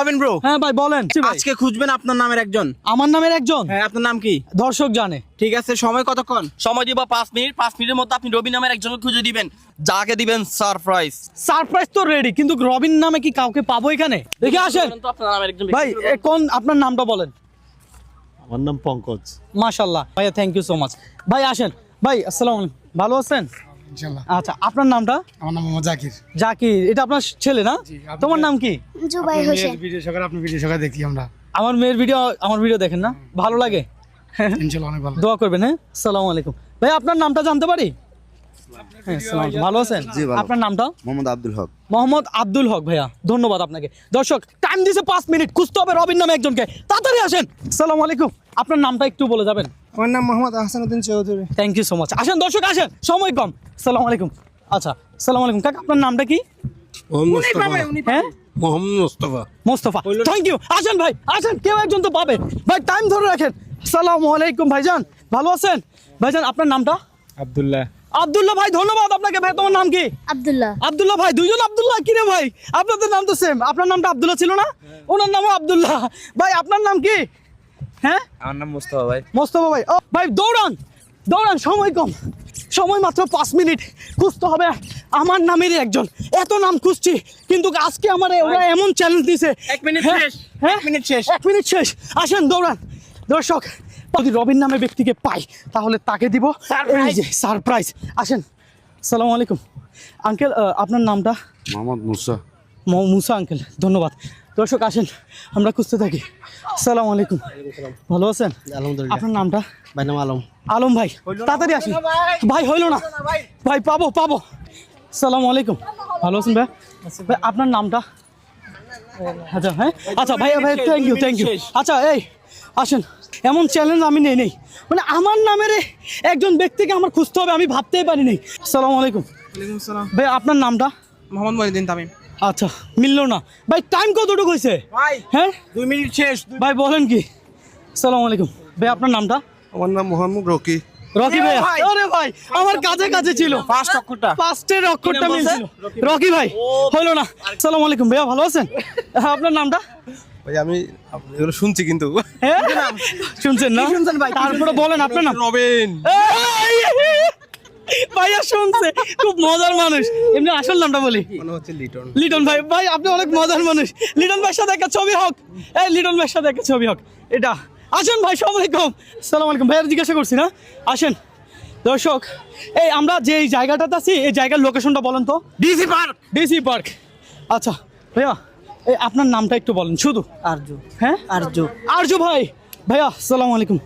Robin bro. হ্যাঁ ভাই বলেন। আজকে খুঁজবেন আপনার নামের একজন। আমার নামের একজন? হ্যাঁ, আপনার নাম কি? দর্শক জানে। ঠিক আছে, সময় কতক্ষণ? সময় দিব 5 মিনিট। 5 মিনিটের মধ্যে আপনি রবি নামের একজনকে খুঁজে দিবেন, যাকে দিবেন সারপ্রাইজ। সারপ্রাইজ তো রেডি, কিন্তু রবিন নামে কি কাউকে পাবো এখানে? দেখে আসেন তো আপনার নামের একজন ভাই। কোন আপনার নামটা বলেন। আমার নাম পঙ্কজ। মাশাআল্লাহ ভাইয়া, থ্যাংক ইউ সো মাচ। ভাই আসেন ভাই, আসসালামু আলাইকুম, ভালো আছেন? ইনশাআল্লাহ। আচ্ছা, আপনার নামটা? আমার নাম মোহাম্মদ জাকির। জাকির, এটা আপনার ছেলে না? তোমার নাম কি? জুবাই হোসেন। ভিডিও সকালে আপনি ভিডিও সকালে দেখি আমরা। আমার মেয়ের ভিডিও, আমার ভিডিও দেখেন না? ভালো লাগে? ইনশাআল্লাহ অনেক ভালো। দোয়া করবেন। হ্যাঁ, আসসালামু আলাইকুম ভাই, আপনার নামটা জানতে পারি? হ্যাঁ, আসসালামু আলাইকুম, ভালো আছেন? আপনার নামটা? মোহাম্মদ আব্দুল হক। মোহাম্মদ আব্দুল হক ভাইয়া, ধন্যবাদ আপনাকে। দর্শক টাইম দিছে 5 মিনিট, খুঁজতে হবে রবিন নামে একজনকে, তাড়াতাড়ি আসেন। আসসালামু আলাইকুম, আপনার নামটা একটু বলে যাবেন? আমার নাম Mohammad Ahsanuddin Chowdhury. Thank you so much. আসেন দর্শক, আসেন, সময় কম। আসসালামু আলাইকুম। আচ্ছা, আসসালামু আলাইকুম কাকা, আপনার নামটা কি? হ্যাঁ, মোহাম্মদ মোস্তফা। Mostafa, thank you. আসেন ভাই, আসেন, কেউ একজন তো পাবে ভাই, টাইম ধরে রাখেন। আসসালামু আলাইকুম ভাইজান, ভালো আছেন? ভাইজান আপনার নামটা? আব্দুল্লাহ। আব্দুল্লাহ ভাই, ধন্যবাদ আপনাকে ভাই। তোমার নাম কি? আব্দুল্লাহ। আব্দুল্লাহ ভাই, দুইজন আব্দুল্লাহ, কি রে ভাই, আপনাদের নাম তো সেম। আপনার নামটা আব্দুল্লাহ ছিল না? ওনার নামও আব্দুল্লাহ। ভাই আপনার নাম কি? হ্যাঁ, আমার নাম মুস্তাফা ভাই। মোস্তফা ভাই। ও ভাই, দৌড়ান দৌড়ান, সময় কম, সময় মাত্র 5 মিনিট। খুঁজতে হবে আমার নামেরই একজন। এত নাম খুঁজছি, কিন্তু আজকে আমার ওরা এমন চ্যালেঞ্জ দিছে। 1 মিনিট হ্যাঁ, শেষ। হ্যাঁ, 1 মিনিট শেষ। 1 মিনিট শেষ। আসেন দৌড়ান। দর্শক, যদি রবিন নামে ব্যক্তিকে পাই তাহলে তাকে দিব এই যে সারপ্রাইজ। আসেন। আসসালামু আলাইকুম আঙ্কেল, আপনার নামটা? মোহাম্মদ মুসা। মুসা আঙ্কেল, ধন্যবাদ। দর্শক আসেন, আমরা খুঁজতে থাকি। আসসালামু আলাইকুম, ভালো আছেন? আলহামদুলিল্লাহ। আপনার নামটা? ভাই নাম আলম। আলম ভাই, তাড়াতাড়ি আসেন ভাই। হইলো না ভাই, পাবো পাবো। আসসালামু আলাইকুম, ভালো আছেন ভাই? ভাই আপনার নামটা? আচ্ছা, হ্যাঁ, আচ্ছা ভাই, ভাই থ্যাংক ইউ, থ্যাংক ইউ। আচ্ছা, এই আসেন, এমন চ্যালেঞ্জ আমি নেই, মানে আমার নামের একজন ব্যক্তিকে আমার খুঁজতে হবে, আমি ভাবতেই পারি নাই। আসসালামু আলাইকুম। ওয়ালাইকুম আসসালাম। ভাই আপনার নামটা? মোহাম্মদ মহিউদ্দিন তামিম। আচ্ছা, মিললো না ভাই। টাইম কতটুকু হয়েছে? ভাই হ্যাঁ 2 মিনিট শেষ। ভাই, বলেন কি? আসসালামু আলাইকুম ভাই, আপনার নামটা? আমার নাম মোহাম্মদ রকি। রকি ভাই। আরে ভাই, আমার কাছে কাছে ছিল, ফার্স্ট অক্ষরটা। ফার্স্টের অক্ষরটা মিলছিল। রকি ভাই, হলো না। আসসালামু আলাইকুম ভাইয়া, ভালো আছেন? আপনার নামটা? ভাই আমি এগুলো শুনছি কিন্তু। হ্যাঁ, শুনছেন না? শুনছেন ভাই? তারপরে বলেন আপনার নাম। রবিন। ভাইয়া শুনছে, খুব মজার মানুষ। এমনি আসল নামটা বলি? মনে হচ্ছে লিটন। লিটন ভাই। ভাই আপনি অনেক মজার মানুষ। লিটন ভাইয়ের সাথে একটা ছবি হোক। এই লিটন ভাইয়ের সাথে একটা ছবি হোক। এটা আসেন ভাই, সময় কম। আসসালামু আলাইকুম ভাইয়া, জিজ্ঞাসা করছি না? আসেন। দর্শক, এই আমরা যে এই জায়গাটাতে আছি, এই জায়গার লোকেশনটা বলেন তো। DC park. DC park. আচ্ছা ভাইয়া, এই আপনার নামটা একটু বলেন শুধু। আরজু। হ্যাঁ, আরজু। আরজু ভাই। ভাইয়া আসসালামু আলাইকুম,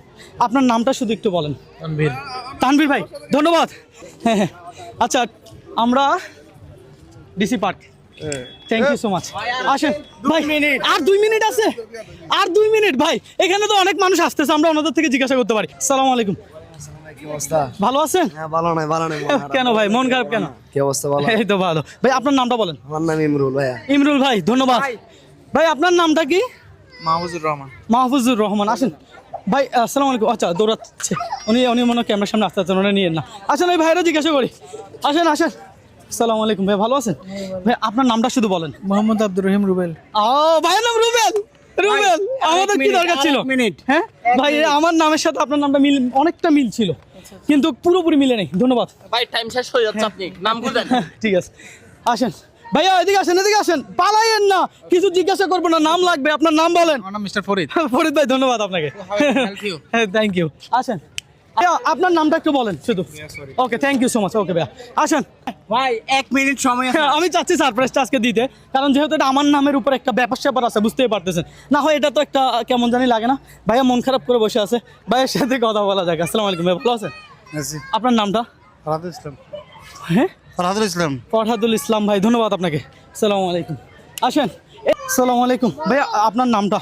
আপনার নামটা শুধু একটু বলেন। তানভীর। তানভীর ভাই, ধন্যবাদ। হ্যাঁ হ্যাঁ, আচ্ছা, আমরা DC park. Thank you so much. আসেন ভাই, আর 2 মিনিট আছে, আর 2 মিনিট ভাই। এখানে তো অনেক মানুষ আসতেছে, আমরা ওনাদের থেকে জিজ্ঞাসা করতে পারি। আসসালামু আলাইকুম, কি অবস্থা? ভালো আছেন? হ্যাঁ, ভালো নাই, ভালো নাই। কেন ভাই, মন খারাপ কেন? কি অবস্থা? ভালো। এই তো ভালো। ভাই আপনার নামটা বলেন। আমার নাম ইমরুল ভাইয়া। ইমরুল ভাই, ধন্যবাদ। ভাই আপনার নামটা কি? মাহফুজুর রহমান। মাহফুজুর রহমান। আসেন ভাই। আসসালামু আলাইকুম। আচ্ছা, দৌড়াচ্ছে উনি মনে হয় ক্যামেরার সামনে আসতে আছেন, ওনারা নিয়েন না। আসেন, ওই ভাইরা জিজ্ঞাসা করি। আসেন আসেন। আসসালামু আলাইকুম ভাই, ভালো আছেন? ভাই আপনার নামটা শুধু বলেন। মোহাম্মদ আব্দুর রহিম রুবেল। ও ভাইয়ের নাম রুবেল। রুবেল, আমাদের কি দরকার ছিল? মিনিট। হ্যাঁ ভাই, আমার নামের সাথে আপনার নামটা মিল, অনেকটা মিল ছিল, কিন্তু পুরোপুরি মিলে নেই। ধন্যবাদ ভাই টাইম শেষ হয়ে যাচ্ছে, আপনি নাম বলেন। ঠিক আছে, আসেন ভাইয়া, এদিকে আসেন, এদিকে আসেন, পালাইয়েন না, কিছু জিজ্ঞাসা করবো না, নাম লাগবে, আপনার নাম বলেন। আমার নাম মিস্টার ফরিদ। ফরিদ ভাই, ধন্যবাদ আপনাকে। হ্যাঁ, থ্যাংক ইউ। আসেন ভাইয়া, আপনার নামটা একটু বলেন শুধু। ওকে, থ্যাংক ইউ সো মাচ। ওকে ভাইয়া, আসেন ভাই 1 মিনিট সময় আছে। আমি চাচ্ছি সারপ্রাইজটা আজকে দিতে, কারণ যেহেতু এটা আমার নামের উপর একটা ব্যাপার স্যাপার আছে, বুঝতেই পারতেছেন। না হয় এটা তো একটা কেমন জানি লাগে না? ভাইয়া মন খারাপ করে বসে আছে, ভাইয়ের সাথে কথা বলা যাক। আসসালামু আলাইকুম ভাই, ভালো আছেন? আপনার নামটা? ফরহাদুল ইসলাম। হ্যাঁ, ফরহাদুল ইসলাম। ফরহাদুল ইসলাম ভাই, ধন্যবাদ আপনাকে। আসসালামু আলাইকুম। আসেন। আসসালামু আলাইকুম ভাইয়া, আপনার নামটা?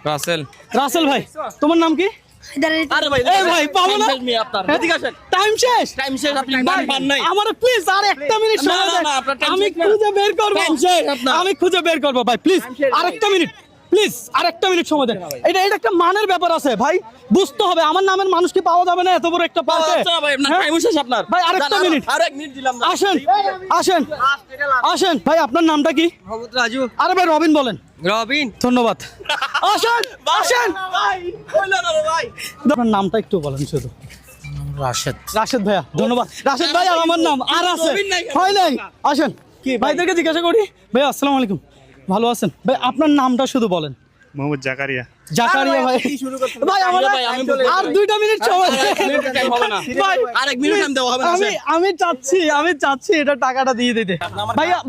রাসেল। রাসেল ভাই, তোমার নাম কি? আরে ভাই, এই ভাই, পাবো না? আপনার এদিকে আসেন। টাইম শেষ। টাইম শেষ, আপনি নাম পান নাই। আমার প্লিজ আর একটা মিনিট সময় না, দেন। না, আপনার time আমি শেষ না। খুঁজে বের করব। Time শেষ আপনার। আমি খুঁজে বের করব ভাই, প্লিজ আরেকটা মিনিট। প্লিজ আরেকটা মিনিট সময় দেন। এটা একটা মানের ব্যাপার আছে ভাই, বুঝতে হবে আমার নামের মানুষ কি পাওয়া যাবে না এত বড় একটা পার্কে? আচ্ছা ভাই, আপনার টাইম শেষ আপনার। ভাই আরেকটা মিনিট, আরো 1 মিনিট দিলাম না। আসেন আসেন আসেন ভাই, আপনার নামটা কি? মোহাম্মদ রাজু। আরে ভাই রবিন বলেন। রবিন। ধন্যবাদ। আসেন আসেন ভাই কইলো না রে ভাই। আপনার নামটা একটু বলেন শুধু। রাশেদ। রাশেদ ভাইয়া, ধন্যবাদ। রাশেদ ভাই আর আমার নাম আর আছে, রবিন নাই। হয় নাই। আসেন ভাইদেরকে জিজ্ঞাসা করি। ভাই আসসালামু আলাইকুম, ভালো আছেন? ভাই আপনার নামটা শুধু বলেন। মোহাম্মদ জাকারিয়া। জাকারিয়া ভাই। ভাই আমার ভাই, আমি বলবো। আর 2টা মিনিট সময় টাইম হবে না। ভাই আর 1 মিনিট টাইম দেওয়া হবে না। আমি চাচ্ছি এটা টাকাটা দিয়ে দিতে।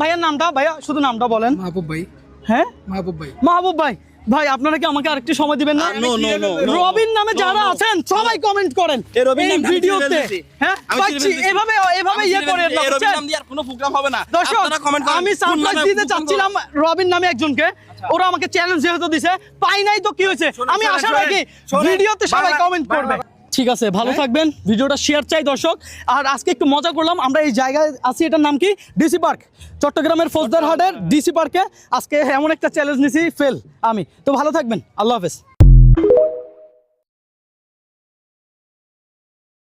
ভাইয়ার নামটা, ভাইয়া শুধু নামটা বলেন। মাহবুব ভাই। হ্যাঁ মাহবুব ভাই। মাহবুব ভাই। ভাই আপনারা কি আমাকে আরেকটু সময় দিবেন না? No no no. রবিন নামে যারা আছেন সবাই কমেন্ট করেন এই রবিন নাম ভিডিওতে। হ্যাঁ আমি পাচ্ছি, চিনে ফেলছি। এভাবে ইয়ে করে না, এই রবিন বুঝছেন? নাম দিয়ে আর কোনো প্রোগ্রাম হবে না। দর্শক আপনারা কমেন্ট করেন। আমি সারপ্রাইজ দিতে চাচ্ছিলাম রবিন নামে একজনকে, ওরা আমাকে চ্যালেঞ্জ যেহেতু দিছে, পাই নাই তো কি হয়েছে, আমি আশা রাখি ভিডিওতে সবাই কমেন্ট করবে। ঠিক আছে, ভালো থাকবেন, ভিডিওটা শেয়ার চাই দর্শক। আর আজকে একটু মজা করলাম, আমরা এই জায়গায় আছি, এটার নাম কি? ডিসি পার্ক, চট্টগ্রামের ফৌজদারহাটের ডিসি পার্কে। আজকে এমন একটা চ্যালেঞ্জ নিছি, ফেল আমি। তো ভালো থাকবেন, আল্লাহ হাফেজ।